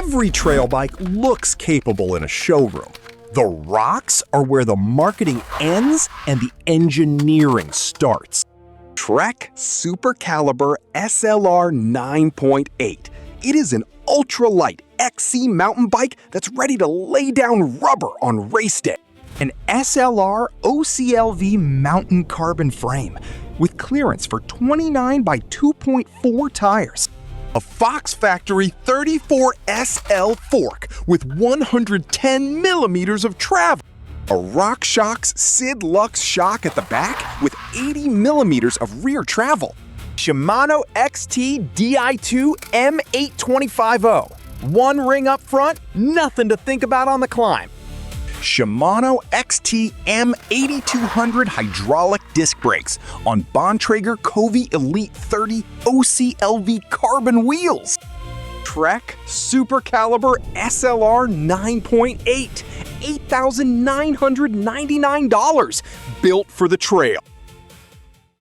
Every trail bike looks capable in a showroom. The rocks are where the marketing ends and the engineering starts. Trek Supercaliber SLR 9.8. It is an ultralight XC mountain bike that's ready to lay down rubber on race day. An SLR OCLV Mountain Carbon frame with clearance for 29 by 2.4 tires. A Fox Factory 34 SL fork with 110 millimeters of travel. A ROCKSHOX SIDLUXE shock at the back with 80 millimeters of rear travel. SHIMANO XT DI2 M8250. One ring up front, nothing to think about on the climb. SHIMANO XT M8250 hydraulic disc brakes on Bontrager Kovee Elite 30 OCLV carbon wheels. Trek Supercaliber SLR 9.8, $8,999, built for the trail.